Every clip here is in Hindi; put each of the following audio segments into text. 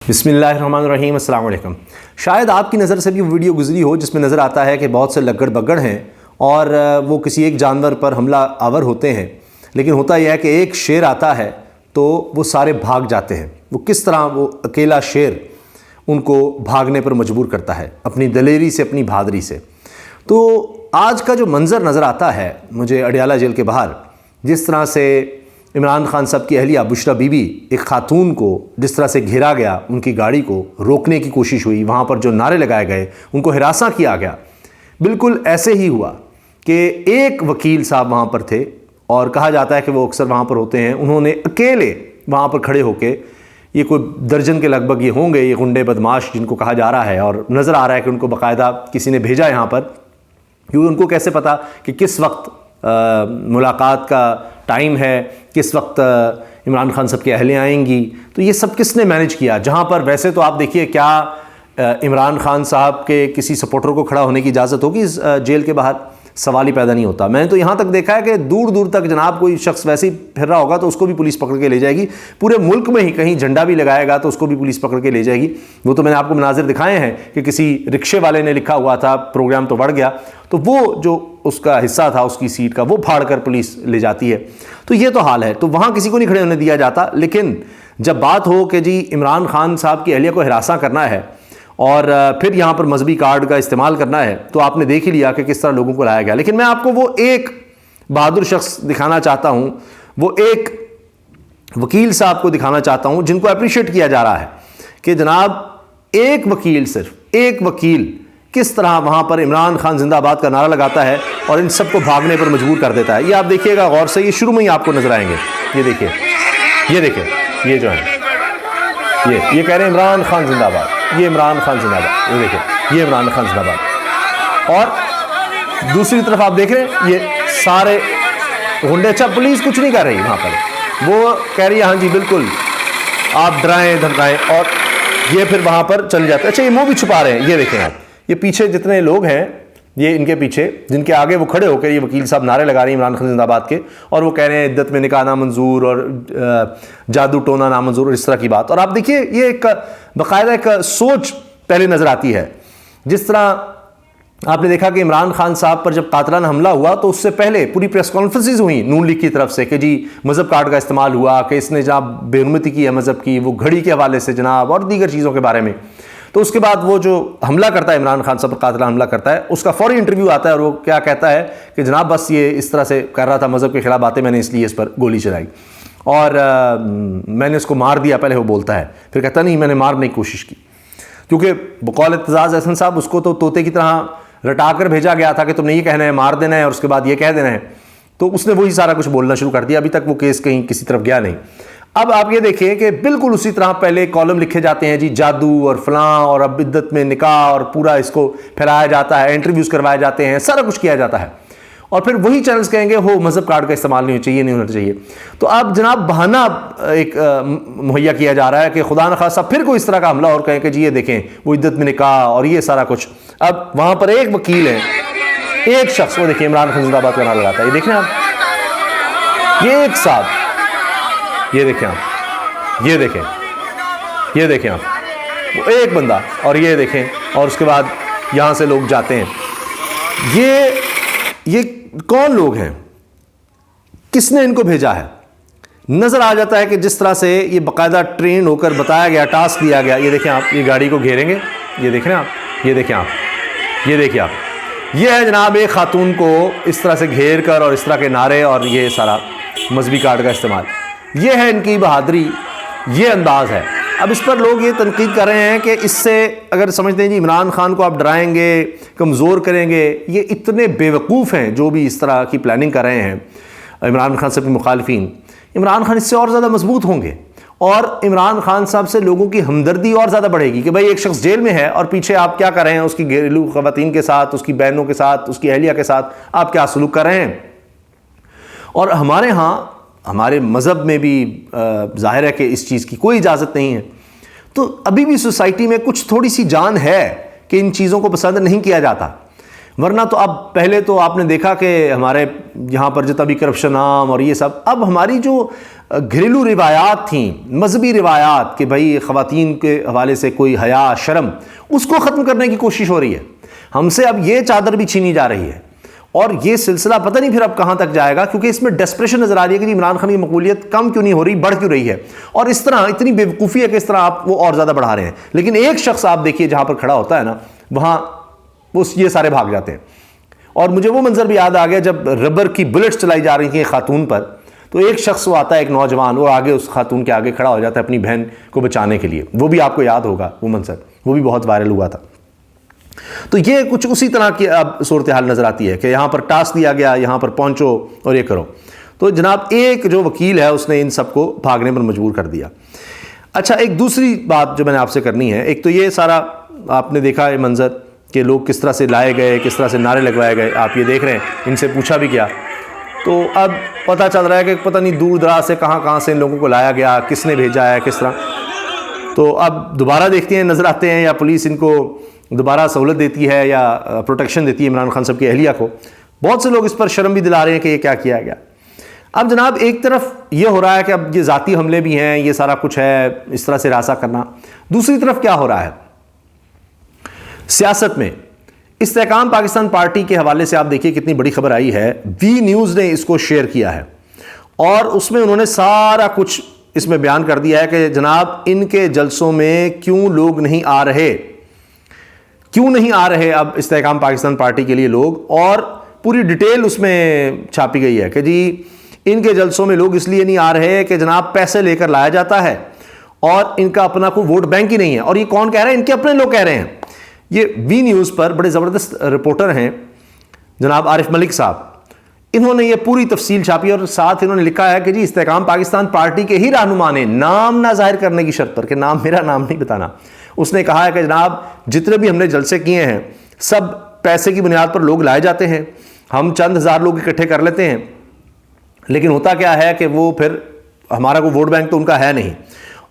बिस्मिल्लाहिर्रहमानिर्रहीम, अस्सलाम वालेकुम। शायद आपकी नज़र से भी वीडियो गुजरी हो जिसमें नज़र आता है कि बहुत से लगड़ बगड़ हैं और वो किसी एक जानवर पर हमला आवर होते हैं, लेकिन होता यह है कि एक शेर आता है तो वो सारे भाग जाते हैं। वो किस तरह वो अकेला शेर उनको भागने पर मजबूर करता है अपनी दलेरी से, अपनी बहादुरी से। तो आज का जो मंज़र नज़र आता है मुझे अडियाला जेल के बाहर, जिस तरह से इमरान खान साहब की अहलिया बुशरा बीबी एक खातून को जिस तरह से घेरा गया, उनकी गाड़ी को रोकने की कोशिश हुई, वहाँ पर जो नारे लगाए गए, उनको हिरासा किया गया, बिल्कुल ऐसे ही हुआ कि एक वकील साहब वहाँ पर थे और कहा जाता है कि वो अक्सर वहाँ पर होते हैं। उन्होंने अकेले वहाँ पर खड़े होकर, ये कोई दर्जन के लगभग ये होंगे ये गुंडे बदमाश जिनको कहा जा रहा है, और नज़र आ रहा है कि उनको बाकायदा किसी ने भेजा यहाँ पर, क्योंकि उनको कैसे पता कि किस वक्त मुलाकात का टाइम है, किस वक्त इमरान खान साहब की अहलियाँ आएंगी। तो ये सब किसने मैनेज किया? जहाँ पर वैसे तो आप देखिए क्या इमरान खान साहब के किसी सपोर्टर को खड़ा होने की इजाज़त होगी इस जेल के बाहर? सवाल ही पैदा नहीं होता। मैंने तो यहाँ तक देखा है कि दूर दूर तक जनाब कोई शख्स वैसे ही फिर रहा होगा तो उसको भी पुलिस पकड़ के ले जाएगी। पूरे मुल्क में ही कहीं झंडा भी लगाएगा तो उसको भी पुलिस पकड़ के ले जाएगी। वो तो मैंने आपको मनाजिर दिखाए हैं कि किसी रिक्शे वाले ने लिखा हुआ था प्रोग्राम तो बढ़ गया, तो वो जो उसका हिस्सा था उसकी सीट का वो फाड़ कर पुलिस ले जाती है। तो ये तो हाल है, तो वहाँ किसी को नहीं खड़े होने दिया जाता। लेकिन जब बात हो कि जी इमरान खान साहब की अहलिया को हिरासा करना है और फिर यहाँ पर मजहबी कार्ड का इस्तेमाल करना है, तो आपने देख ही लिया कि किस तरह लोगों को लाया गया। लेकिन मैं आपको वो एक बहादुर शख्स दिखाना चाहता हूँ, वो एक वकील साहब को दिखाना चाहता हूँ जिनको अप्रिशिएट किया जा रहा है कि जनाब एक वकील, सिर्फ एक वकील किस तरह वहाँ पर इमरान खान जिंदाबाद का नारा लगाता है और इन सबको भागने पर मजबूर कर देता है। ये आप देखिएगा गौर से, ये शुरू में ही आपको नजर आएंगे। ये देखिए, ये देखिए, ये जो है ये कह रहे हैं इमरान खान जिंदाबाद, ये इमरान खान जिंदाबाद, ये देखिए, ये इमरान खान जिंदाबाद। और दूसरी तरफ आप देख रहे हैं ये सारे गुंडे। अच्छा, पुलिस कुछ नहीं कर रही वहाँ पर, वो कह रही है हाँ जी बिल्कुल आप डराएं धमकाएं, और ये फिर वहाँ पर चले जाते हैं। अच्छा, ये मुँह भी छुपा रहे हैं। ये देखें आप, ये पीछे जितने लोग हैं, ये इनके पीछे जिनके आगे वो खड़े होकर ये वकील साहब नारे लगा रहे हैं इमरान खान जिंदाबाद के, और वो कह रहे हैं इद्दत में निकाह नामंजूर और जादू टोना नामंजूर और इस तरह की बात। और आप देखिए ये एक बाकायदा एक सोच पहले नजर आती है। जिस तरह आपने देखा कि इमरान खान साहब पर जब कातलाना हमला हुआ तो उससे पहले पूरी प्रेस कॉन्फ्रेंसेज हुई नून लीग की तरफ से कि जी मजहब कार्ड का इस्तेमाल हुआ, कि इसने जनाब बेरुमती की है मजहब की, वो घड़ी के हवाले से जनाब, और दीगर चीज़ों के बारे में। तो उसके बाद वो जो हमला करता है इमरान खान साहब पर, कातलाना हमला करता है, उसका फौरी इंटरव्यू आता है और वो क्या कहता है कि जनाब बस ये इस तरह से कर रहा था, मज़हब के खिलाफ बातें, मैंने इसलिए इस पर गोली चलाई और मैंने उसको मार दिया। पहले वो बोलता है, फिर कहता नहीं मैंने मारने की कोशिश की, क्योंकि बकौल एतजाज़ एहसन साहब उसको तो तोते की तरह रटा कर भेजा गया था कि तुमने ये कहना है, मार देना है और उसके बाद ये कह देना है। तो उसने वही सारा कुछ बोलना शुरू कर दिया। अभी तक वो केस कहीं किसी तरफ गया नहीं। अब आप ये देखिए कि बिल्कुल उसी तरह पहले कॉलम लिखे जाते हैं जी जादू और फलां, और अब इद्दत में निकाह, और पूरा इसको फैलाया जाता है, इंटरव्यूज़ करवाए जाते हैं, सारा कुछ किया जाता है। और फिर वही चैनल्स कहेंगे हो मजहब कार्ड का इस्तेमाल नहीं होना चाहिए, नहीं होना चाहिए। तो अब जनाब बहाना एक मुहैया किया जा रहा है कि खुदा न खासा फिर कोई इस तरह का हमला और कहें कि जी ये देखें वो इद्दत में निकाह और ये सारा कुछ। अब वहाँ पर एक वकील है, एक शख्स, वो देखिए इमरान खान जिंदाबाद का नारा लगाता है। ये देखें आप, ये एक साहब, ये देखें आप, ये देखें, ये देखें आप, वो एक बंदा, और ये देखें, और उसके बाद यहाँ से लोग जाते हैं। ये कौन लोग हैं, किसने इनको भेजा है? नजर आ जाता है कि जिस तरह से ये बाकायदा ट्रेन होकर बताया गया, टास्क दिया गया। ये देखें आप, ये गाड़ी को घेरेंगे, ये देख रहे हैं आप, ये देखें आप, ये देखिए आप, ये है जनाब एक खातून को इस तरह से घेर कर और इस तरह के नारे और ये सारा मजहबी कार्ड का इस्तेमाल। ये है इनकी बहादुरी, ये अंदाज़ है। अब इस पर लोग ये तनकीद कर रहे हैं कि इससे अगर समझते हैं जी इमरान खान को आप डराएंगे, कमज़ोर करेंगे, ये इतने बेवकूफ़ हैं जो भी इस तरह की प्लानिंग कर रहे हैं इमरान खान साहब के मुखालिफिन। इमरान खान इससे और ज़्यादा मजबूत होंगे और इमरान खान साहब से लोगों की हमदर्दी और ज़्यादा बढ़ेगी कि भाई एक शख्स जेल में है और पीछे आप क्या कर रहे हैं, उसकी घरेलू ख़वातीन के साथ, उसकी बहनों के साथ, उसकी अहलिया के साथ आप क्या सलूक कर रहे हैं। और हमारे यहाँ हमारे मज़हब में भी ज़ाहिर है कि इस चीज़ की कोई इजाज़त नहीं है। तो अभी भी सोसाइटी में कुछ थोड़ी सी जान है कि इन चीज़ों को पसंद नहीं किया जाता। वरना तो अब पहले तो आपने देखा कि हमारे यहाँ पर जितना भी करप्शन आम और ये सब, अब हमारी जो घरेलू रिवायात थी, मजहबी रिवायात कि भाई ख़वातीन के हवाले से कोई हया शर्म, उसको ख़त्म करने की कोशिश हो रही है। हमसे अब ये चादर भी छीनी जा रही है और ये सिलसिला पता नहीं फिर अब कहाँ तक जाएगा, क्योंकि इसमें डेस्परेशन नज़र आ रही है कि इमरान खान की मकबूलियत कम क्यों नहीं हो रही, बढ़ क्यों रही है। और इस तरह इतनी बेवकूफ़ी है कि इस तरह आप वो और ज़्यादा बढ़ा रहे हैं। लेकिन एक शख्स आप देखिए जहाँ पर खड़ा होता है ना, वहाँ ये सारे भाग जाते हैं। और मुझे वो मंजर भी याद आ गया जब रबर की बुलेट्स चलाई जा रही थी खातून पर, तो एक शख्स वो आता है, एक नौजवान, वो आगे उस खातून के आगे खड़ा हो जाता है अपनी बहन को बचाने के लिए। वो भी आपको याद होगा वो मंजर, वो भी बहुत वायरल हुआ था। तो ये कुछ उसी तरह की अब सूरत हाल नज़र आती है कि यहाँ पर टास्क दिया गया, यहाँ पर पहुँचो और ये करो। तो जनाब एक जो वकील है उसने इन सबको भागने पर मजबूर कर दिया। अच्छा, एक दूसरी बात जो मैंने आपसे करनी है, एक तो ये सारा आपने देखा है मंजर कि लोग किस तरह से लाए गए, किस तरह से नारे लगवाए गए, आप ये देख रहे हैं। इनसे पूछा भी गया तो अब पता चल रहा है कि पता नहीं दूर दराज से कहाँ से इन लोगों को लाया गया, किसने भेजा है, किस तरह। तो अब दोबारा देखते हैं, नज़र आते हैं या पुलिस इनको दोबारा सहूलत देती है या प्रोटेक्शन देती है इमरान खान साहब की अहलिया को। बहुत से लोग इस पर शर्म भी दिला रहे हैं कि ये क्या किया गया। अब जनाब एक तरफ ये हो रहा है कि अब ये ज़ाती हमले भी हैं, ये सारा कुछ है, इस तरह से रासा करना। दूसरी तरफ क्या हो रहा है सियासत में, इस्तेहकाम पाकिस्तान पार्टी के हवाले से आप देखिए कितनी बड़ी खबर आई है। वी न्यूज़ ने इसको शेयर किया है और उसमें उन्होंने सारा कुछ इसमें बयान कर दिया है कि जनाब इनके जलसों में क्यों लोग नहीं आ रहे, क्यों नहीं आ रहे अब इस्तेहकाम पाकिस्तान पार्टी के लिए लोग। और पूरी डिटेल उसमें छापी गई है कि जी इनके जलसों में लोग इसलिए नहीं आ रहे कि जनाब पैसे लेकर लाया जाता है और इनका अपना कोई वोट बैंक ही नहीं है। और ये कौन कह रहा है? इनके अपने लोग कह रहे हैं। ये वी न्यूज़ पर बड़े ज़बरदस्त रिपोर्टर हैं जनाब आरिफ मलिक साहब, इन्होंने ये पूरी तफसील छापी और साथ इन्होंने लिखा है कि जी इस्तेहकाम पाकिस्तान पार्टी के ही रहनुमा ने, नाम ना जाहिर करने की शर्त पर कि नाम मेरा नाम नहीं बताना, उसने कहा है कि जनाब जितने भी हमने जलसे किए हैं सब पैसे की बुनियाद पर लोग लाए जाते हैं, हम चंद हज़ार लोग इकट्ठे कर लेते हैं, लेकिन होता क्या है कि वो फिर हमारा कोई वोट बैंक तो उनका है नहीं।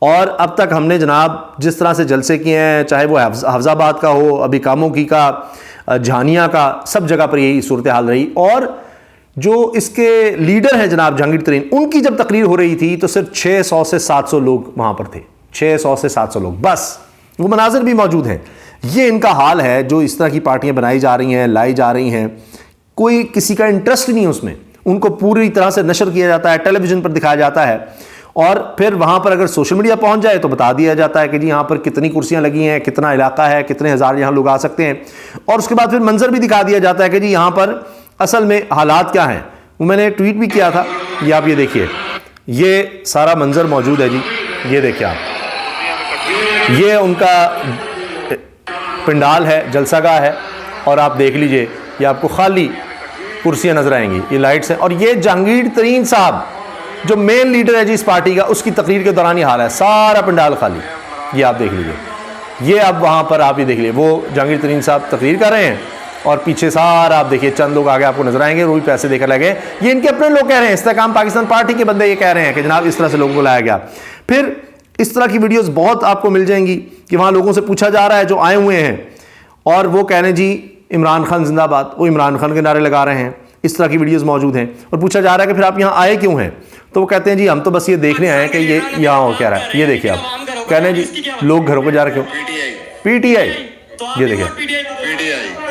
और अब तक हमने जनाब जिस तरह से जलसे किए हैं, चाहे वो हफ्जाबाद का हो, अभी कामोकी का, झानिया का, सब जगह पर यही सूरत हाल रही। और जो इसके लीडर हैं जनाब जहांगीर तरीन, उनकी जब तकरीर हो रही थी तो सिर्फ 600 से 700 लोग वहाँ पर थे, 600 से 700 लोग बस। वो मनाजिर भी मौजूद हैं। ये इनका हाल है जो इस तरह की पार्टियाँ बनाई जा रही हैं, लाई जा रही हैं, कोई किसी का इंटरेस्ट नहीं है उसमें, उनको पूरी तरह से नशर किया जाता है, टेलीविज़न पर दिखाया जाता है और फिर वहाँ पर अगर सोशल मीडिया पहुँच जाए तो बता दिया जाता है कि जी यहाँ पर कितनी कुर्सियाँ लगी हैं, कितना इलाका है, कितने हज़ार यहाँ लोग आ सकते हैं। और उसके बाद फिर मंजर भी दिखा दिया जाता है कि जी यहाँ पर असल में हालात क्या हैं। वो मैंने ट्वीट भी किया था, ये आप ये देखिए, ये सारा मंजर मौजूद है जी, ये देखिए आप, ये उनका पंडाल है, जलसागाह है और आप देख लीजिए ये आपको खाली कुर्सियाँ नजर आएंगी, ये लाइट्स हैं। और ये जहांगीर तरीन साहब जो मेन लीडर है जी इस पार्टी का, उसकी तकरीर के दौरान ही हाल है, सारा पंडाल खाली, ये आप देख लीजिए। ये अब वहाँ पर आप ये देख लीजिए, वो जहांगीर तरीन साहब तकरीर कर रहे हैं और पीछे सारा आप देखिए चंद लोग आगे आपको नजर आएंगे, वो भी पैसे देकर लगे। ये इनके अपने लोग कह रहे हैं, इस्तेहकाम पाकिस्तान पार्टी के बंदे ये कह रहे हैं कि जनाब इस तरह से लोगों को लाया गया। फिर इस तरह की वीडियोस बहुत आपको मिल जाएंगी कि वहाँ लोगों से पूछा जा रहा है जो आए हुए हैं और वो कह रहे हैं जी इमरान खान जिंदाबाद, वो इमरान खान के नारे लगा रहे हैं। इस तरह की वीडियोस मौजूद हैं और पूछा जा रहा है कि फिर आप यहाँ आए क्यों हैं, तो वो कहते हैं जी हम तो बस ये देखने आए हैं कि ये यहाँ हो क्या रहा है। ये देखिए आप, कह रहे हैं जी लोग घरों को जा रहे क्यों, पीटीआई, ये देखिए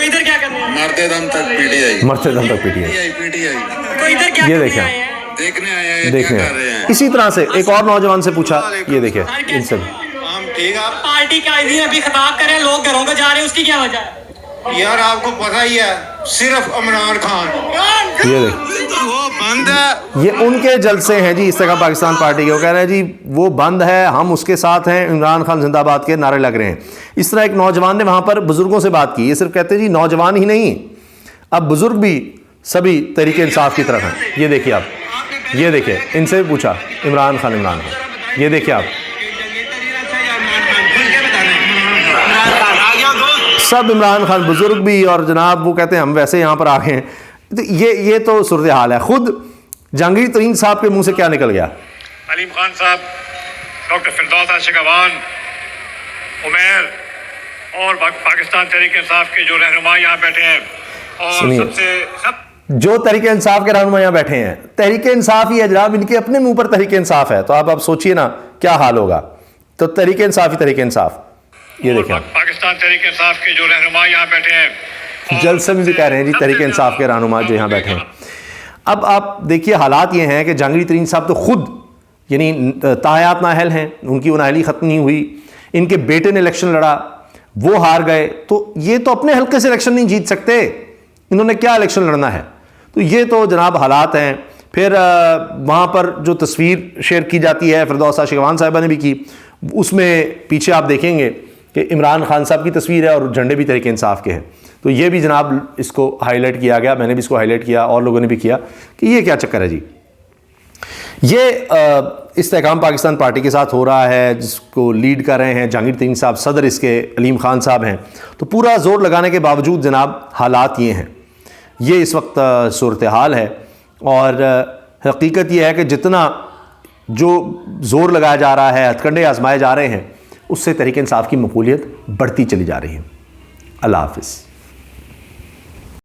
इधर क्या करना है, मरते दम तक पीटीआई, मरते दम तक पीटीआई, ये देखिए देखने आए हैं, देखने क्या कर रहे हैं। इसी तरह से एक और नौजवान से पूछा, ये देखिए इनसे पार्टी का अभी खिताब करें, लोग घरों को जा रहे हैं, उसकी क्या वजह है? यार आपको पता ही है, सिर्फ इमरान खान ये देख, वो बंद है। ये उनके जलसे हैं जी इस्तेहकाम पाकिस्तान पार्टी के। वो कह रहे हैं जी वो बंद है, हम उसके साथ हैं, इमरान खान जिंदाबाद के नारे लग रहे हैं। इस तरह एक नौजवान ने वहाँ पर बुजुर्गों से बात की। ये सिर्फ कहते हैं जी नौजवान ही नहीं, अब बुजुर्ग भी सभी तरीके इंसाफ की तरफ हैं। ये देखिए आप, ये देखिए इनसे पूछा इमरान खान, ये देखिए आप, सब इमरान खान बुजुर्ग भी, और जनाब वो कहते हैं हम वैसे यहाँ पर आ गए हैं। तो ये तो सूरत हाल है। खुद जहांगीर तरीन साहब के मुंह से क्या निकल गया, अलीम खान साहब, डॉक्टर फिरदौस आशिकवान, उमैर और पाकिस्तान तहरीक इंसाफ के जो रहनुमा यहाँ बैठे हैं, और सुनिए। सबसे जो तहरीक इंसाफ के रहनुमा यहाँ बैठे हैं, तहरीक इंसाफ ही है जनाब, इनके अपने मुंह पर तहरीक इंसाफ है, तो आप सोचिए ना क्या हाल होगा। तो तहरीक इंसाफ ही तहरीक इंसाफ, ये देखें आप। पाकिस्तान तहरीक इंसाफ के जो रहनुमा यहाँ बैठे हैं, जलसे में भी कह रहे हैं जी तहरीक इंसाफ के रहनुमा जो यहाँ बैठे हैं। अब आप देखिए हालात ये हैं कि जहांगीर तरीन साहब तो खुद यानी ताहयात नाअहल हैं, उनकी वो नाअहली ख़त्म नहीं हुई, इनके बेटे ने इलेक्शन लड़ा, वो हार गए, तो ये तो अपने हल्के से इलेक्शन नहीं जीत सकते, इन्होंने क्या इलेक्शन लड़ना है। तो ये तो जनाब हालात हैं। फिर वहाँ पर जो तस्वीर शेयर की जाती है फिरदौस आशिकवान साहिबा ने भी की, उसमें पीछे आप देखेंगे कि इमरान खान साहब की तस्वीर है और झंडे भी तहरीक इंसाफ के हैं। तो ये भी जनाब इसको हाईलाइट किया गया, मैंने भी इसको हाईलाइट किया और लोगों ने भी किया कि ये क्या चक्कर है जी। ये इस्तेहकाम पाकिस्तान पार्टी के साथ हो रहा है, जिसको लीड कर रहे हैं जहांगीर तरीन साहब, सदर इसके अलीम खान साहब हैं। तो पूरा जोर लगाने के बावजूद जनाब हालात ये हैं, ये इस वक्त सूरत हाल है। और हकीकत ये है कि जितना जो जोर लगाया जा रहा है, हथकंडे आजमाए जा रहे हैं, उससे तहरीक इंसाफ की मकबूलियत बढ़ती चली जा रही है। अल्लाह हाफ़िज़।